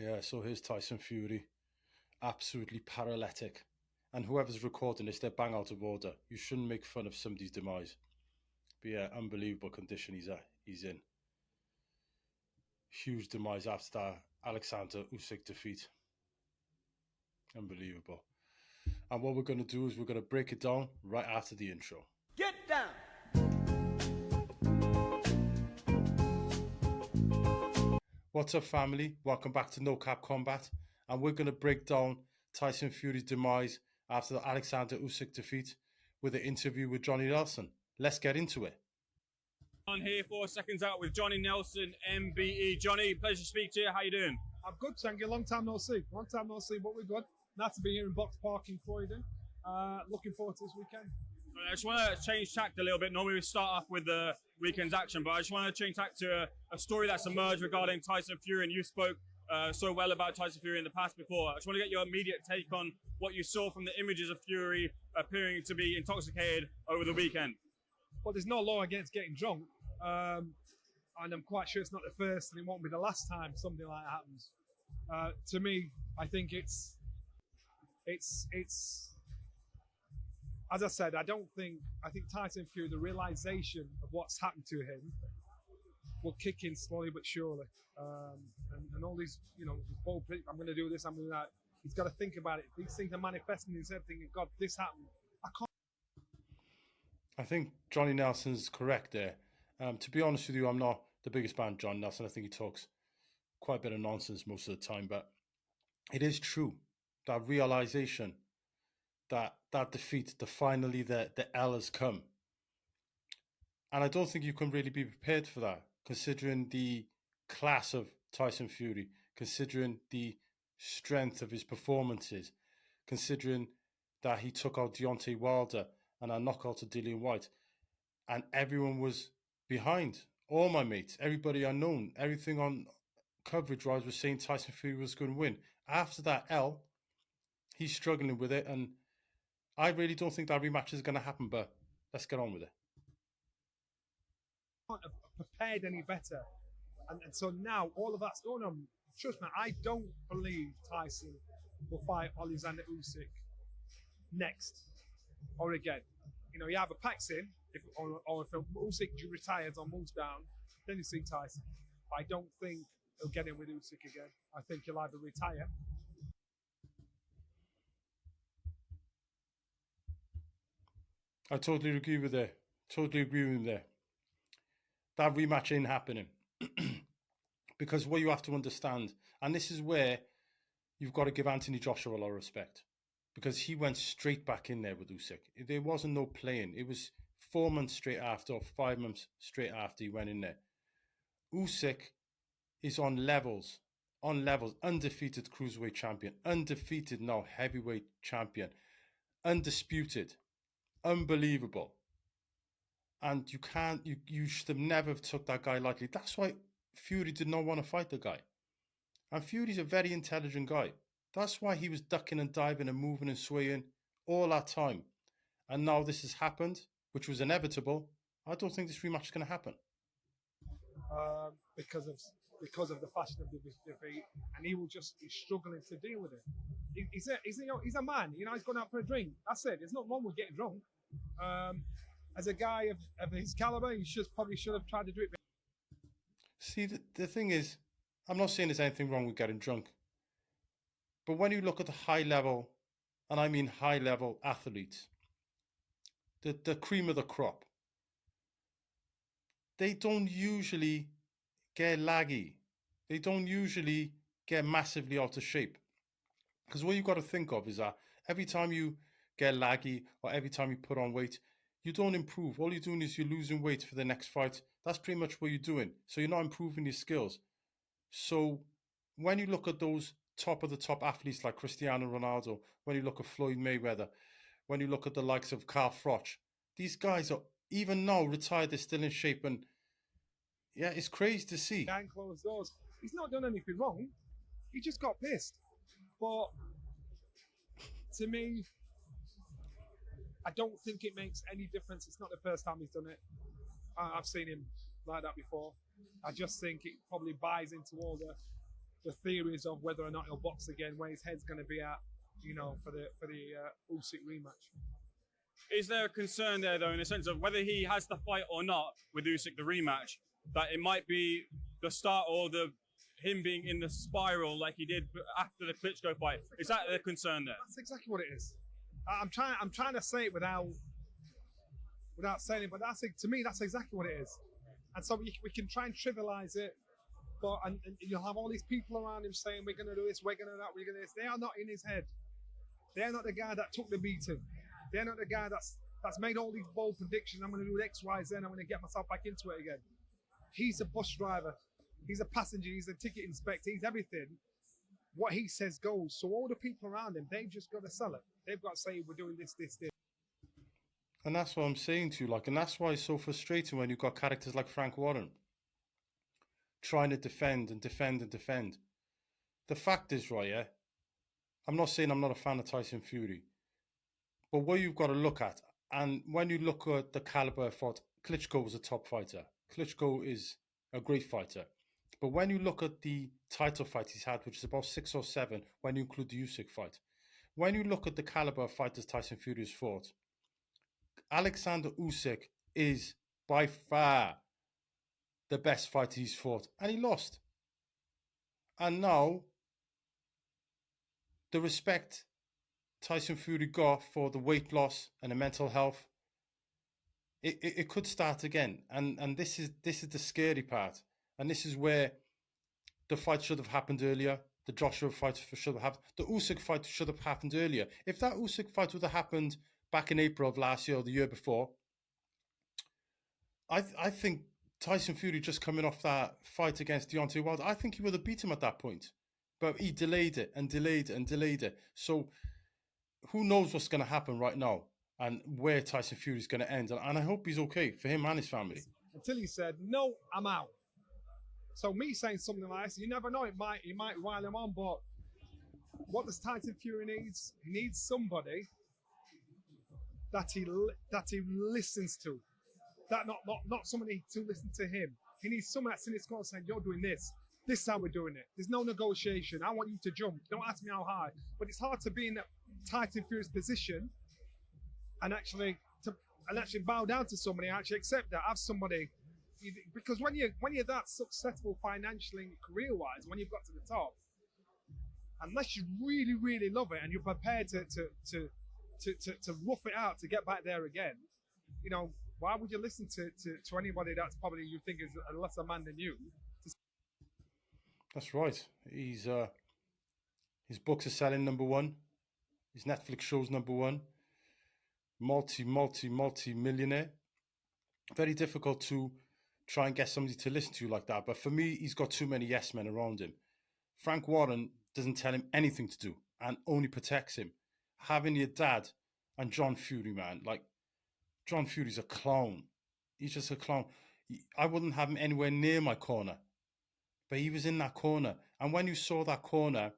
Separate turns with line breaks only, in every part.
Yeah, so here's Tyson Fury, absolutely paralytic. And whoever's recording this, they're bang out of order. You shouldn't make fun of somebody's demise. But yeah, unbelievable condition he's in. Huge demise after that Alexander Usyk defeat. Unbelievable. And what we're going to do is we're going to break it down right after the intro.
Get down!
What's up, family? Welcome back to No Cap Combat. And we're going to break down Tyson Fury's demise after the Alexander Usyk defeat with an interview with Johnny Nelson. Let's get into it.
On here 4 seconds out with Johnny Nelson, MBE. Johnny, pleasure to speak to you. How you doing?
I'm good, thank you. Long time no see. But we're good. Nice to be here in Box Park in Croydon. Looking forward to this weekend.
I just want to change tact a little bit. Normally we start off with the weekend's action, but I just want to change tact to a story that's emerged regarding Tyson Fury, and you spoke so well about Tyson Fury in the past before. I just want to get your immediate take on what you saw from the images of Fury appearing to be intoxicated over the weekend.
Well, there's no law against getting drunk, and I'm quite sure it's not the first, and it won't be the last time something like that happens. To me, I think it's. As I said, I think Tyson Fury, the realization of what's happened to him, will kick in slowly but surely. And all these, bold, I'm going to do this, I'm going to do that. He's got to think about it. These things are manifesting in his head, thinking, God, this happened.
I think Johnny Nelson's correct there. To be honest with you, I'm not the biggest fan of John Nelson. I think he talks quite a bit of nonsense most of the time, but it is true, that realization, that defeat, finally the L has come. And I don't think you can really be prepared for that, considering the class of Tyson Fury, considering the strength of his performances, considering that he took out Deontay Wilder and a knockout to Dillian White. And everyone was behind. All my mates, everybody I known, everything on coverage-wise was saying Tyson Fury was going to win. After that L, he's struggling with it, and I really don't think that rematch is going to happen, but let's get on with it.
Can't have prepared any better. And so now all of that's going on. Trust me, I don't believe Tyson will fight Alexander Usyk next or again. He either packs in, or if Usyk retires or moves down, then you see Tyson. But I don't think he'll get in with Usyk again. I think he'll either retire.
I totally agree with that. That rematch ain't happening. Because what you have to understand, and this is where you've got to give Anthony Joshua a lot of respect, because he went straight back in there with Usyk. There wasn't no playing. It was 4 months straight after, or 5 months straight after he went in there. Usyk is on levels, undefeated cruiserweight champion, undefeated now heavyweight champion, undisputed, unbelievable. And you should have never took that guy lightly. That's why Fury did not want to fight the guy. And Fury's a very intelligent guy. That's why he was ducking and diving and moving and swaying all that time. And now this has happened, which was inevitable. I don't think this rematch is going to happen.
Because of the fashion of the defeat, and he will just be struggling to deal with it. He's a man. He's gone out for a drink. That's it. There's nothing wrong with getting drunk. As a guy of his caliber, he probably should have tried to do it.
See, the thing is, I'm not saying there's anything wrong with getting drunk. But when you look at the high level, and I mean high level athletes, the cream of the crop, they don't usually get laggy. They don't usually get massively out of shape. Because what you've got to think of is that every time you get laggy or every time you put on weight, you don't improve. All you're doing is you're losing weight for the next fight. That's pretty much what you're doing. So you're not improving your skills. So when you look at those top of the top athletes like Cristiano Ronaldo, when you look at Floyd Mayweather, when you look at the likes of Carl Froch, these guys are, even now retired, they're still in shape. And yeah, it's crazy to see.
Behind closed doors. He's not done anything wrong. He just got pissed. But to me, I don't think it makes any difference. It's not the first time he's done it. I've seen him like that before. I just think it probably buys into all the the theories of whether or not he'll box again, where his head's going to be at, for the Usyk rematch.
Is there a concern there, though, in the sense of whether he has the fight or not with Usyk, the rematch, that it might be the start or him being in the spiral like he did after the Klitschko fight? Is that the concern there?
That's exactly what it is. I'm trying to say it without saying it, but to me that's exactly what it is. And so we can try and trivialize it, but and you'll have all these people around him saying we're going to do this, we're going to do that, we're going to do this. They are not in his head. They are not the guy that took the beating. They're not the guy that's made all these bold predictions. I'm going to do X, Y, Z. I'm going to get myself back into it again. He's a bus driver. He's a passenger. He's a ticket inspector. He's everything. What he says goes. So all the people around him, they've just got to sell it. They've got to say, we're doing this, this, this.
And that's what I'm saying to you, and that's why it's so frustrating when you've got characters like Frank Warren trying to defend and defend and defend. The fact is, right, yeah, I'm not saying I'm not a fan of Tyson Fury, but what you've got to look at, and when you look at the caliber of fight, Klitschko was a top fighter. Klitschko is a great fighter. But when you look at the title fight he's had, which is about 6 or 7, when you include the Usyk fight, when you look at the caliber of fighters Tyson Fury has fought, Alexander Usyk is by far the best fighter he's fought, and he lost. And now, the respect Tyson Fury got for the weight loss and the mental health, it could start again. And this is the scary part. And this is where the fight should have happened earlier. The Joshua fight should have happened. The Usyk fight should have happened earlier. If that Usyk fight would have happened back in April of last year or the year before, I think Tyson Fury just coming off that fight against Deontay Wilder, I think he would have beat him at that point. But he delayed it and delayed it and delayed it. So who knows what's going to happen right now and where Tyson Fury is going to end. And I hope he's okay for him and his family.
Until he said, no, I'm out. So me saying something like this, you never know, he might rile him on, but what does Tyson Fury needs? He needs somebody that he listens to. That not somebody to listen to him. He needs someone that's in his corner saying, you're doing this. This is how we're doing it. There's no negotiation. I want you to jump. Don't ask me how high. But it's hard to be in that Tyson Fury's position and actually bow down to somebody, actually accept that, have somebody. Because when you're that successful financially, career-wise, when you've got to the top, unless you really, really love it and you're prepared to rough it out to get back there again, why would you listen to anybody that's probably you think is a lesser man than you?
That's right. His books are selling #1. His Netflix show's #1. Multi-millionaire. Very difficult to try and get somebody to listen to you like that. But for me, he's got too many yes men around him. Frank Warren doesn't tell him anything to do and only protects him. Having your dad and John Fury, man, John Fury's a clown. He's just a clown. I wouldn't have him anywhere near my corner. But he was in that corner. And when you saw that corner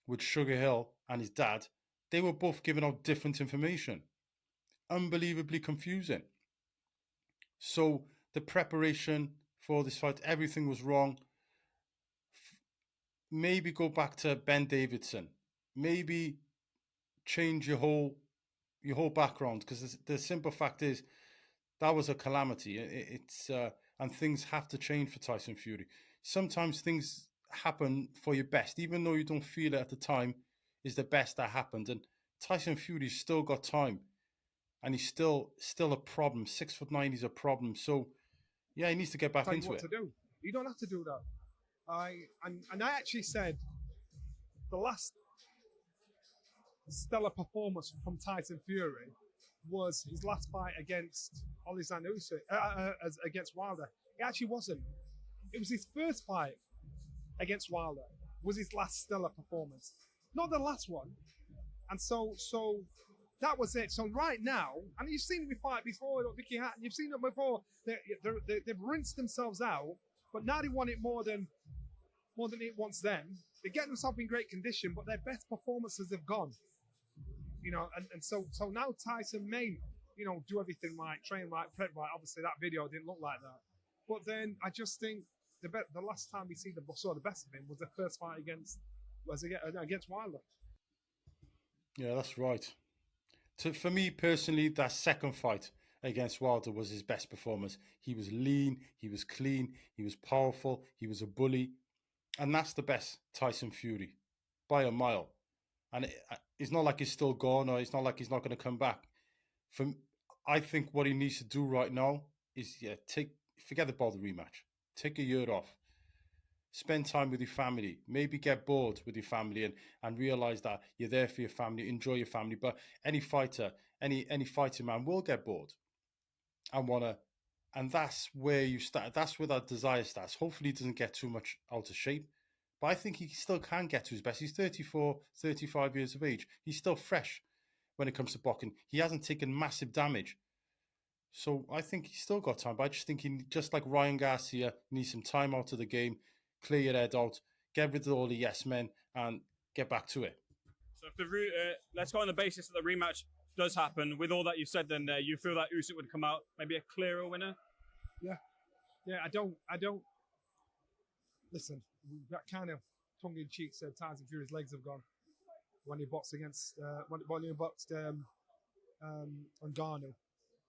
with Sugar Hill and his dad, they were both giving out different information. Unbelievably confusing. So the preparation for this fight, everything was wrong. Maybe go back to Ben Davidson. Maybe change your whole background, because the simple fact is that was a calamity. And things have to change for Tyson Fury. Sometimes things happen for your best, even though you don't feel it at the time is the best that happened. And Tyson Fury's still got time, and he's still a problem. 6'9", he's a problem. So yeah, he needs to get back into it.
To do. You don't have to do that. I actually said the last stellar performance from Tyson Fury was his last fight against Alexander Usyk, against Wilder. It actually wasn't. It was his first fight against Wilder. Was his last stellar performance, not the last one. And so that was it. So right now, and you've seen me fight before, Vicky Hatton, you've seen it before. They've rinsed themselves out, but now they want it more than it wants them. They're getting themselves in great condition, but their best performances have gone. And so now Tyson may, do everything right, train right, prep right. Obviously, that video didn't look like that. But then I just think the last time we saw the best of him was the first fight against Wilder.
Yeah, that's right. For me personally, that second fight against Wilder was his best performance. He was lean, he was clean, he was powerful, he was a bully, and that's the best Tyson Fury by a mile. And it's not like he's still gone, or it's not like he's not going to come back. I think what he needs to do right now is forget about the rematch. Take a year off. Spend time with your family. Maybe get bored with your family and realize that you're there for your family. Enjoy your family. But any fighter, any fighting man will get bored and wanna. And that's where you start. That's where that desire starts. Hopefully, he doesn't get too much out of shape. But I think he still can get to his best. He's 34, 35 years of age. He's still fresh when it comes to boxing. He hasn't taken massive damage. So I think he's still got time. But I just think he, just like Ryan Garcia, needs some time out of the game, clear your head out, get rid of all the yes men, and get back to it.
So if let's go on the basis that the rematch does happen. With all that you said, then you feel that Usyk would come out maybe a clearer winner.
Yeah. I don't. Listen, that kind of tongue-in-cheek said Tyson Fury's legs have gone when he boxed against when he boxed Ngannou,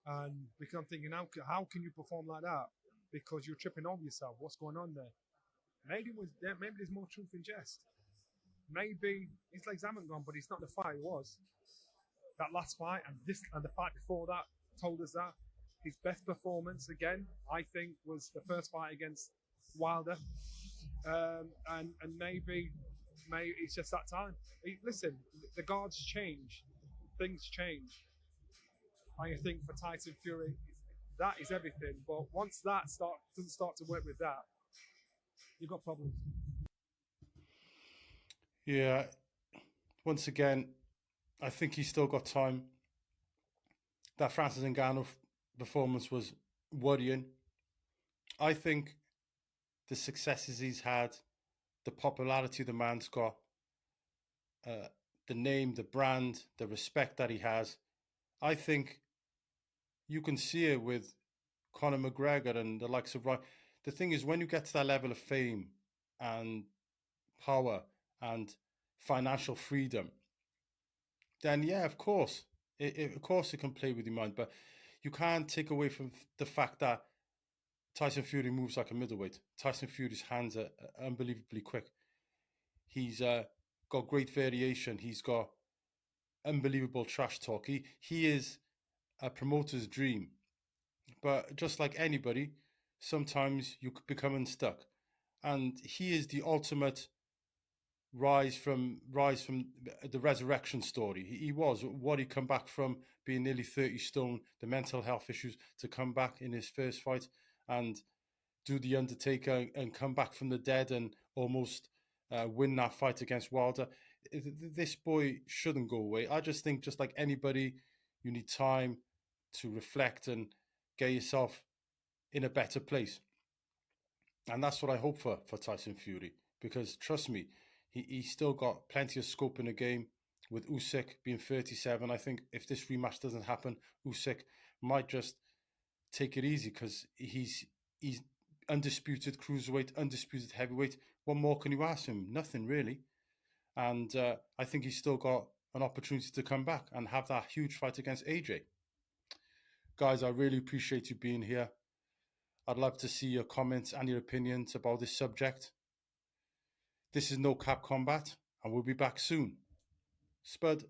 and because I'm thinking, how can you perform like that? Because you're tripping over yourself. What's going on there? Maybe there's more truth in jest. Maybe his legs haven't gone, but he's not the fight he was. That last fight and the fight before that told us that. His best performance again, I think, was the first fight against Wilder. And maybe it's just that time. Listen, the guards change, things change. I think for Tyson Fury, that is everything. But once that doesn't start to work with that, you've got problems.
Yeah. Once again, I think he's still got time. That Francis Ngannou performance was worrying. I think the successes he's had, the popularity the man's got, the name, the brand, the respect that he has, I think you can see it with Conor McGregor and the likes of Ryan. The thing is, when you get to that level of fame and power and financial freedom, then yeah, of course, it can play with your mind, but you can't take away from the fact that Tyson Fury moves like a middleweight. Tyson Fury's hands are unbelievably quick. He's got great variation. He's got unbelievable trash talk. He is a promoter's dream. But just like anybody, sometimes you could become unstuck. And he is the ultimate rise from the resurrection story. He was what he come back from being nearly 30 stone, the mental health issues, to come back in his first fight and do the Undertaker and come back from the dead and almost win that fight against Wilder. This boy shouldn't go away. I just think, just like anybody, you need time to reflect and get yourself in a better place. And that's what I hope for Tyson Fury, because trust me, he's still got plenty of scope in the game. With Usyk being 37, I think if this rematch doesn't happen, Usyk might just take it easy, because he's undisputed cruiserweight, undisputed heavyweight. What more can you ask him? Nothing really. And I think he's still got an opportunity to come back and have that huge fight against AJ. Guys, I really appreciate you being here. I'd love to see your comments and your opinions about this subject. This is No Cap Combat, and we'll be back soon. Spud.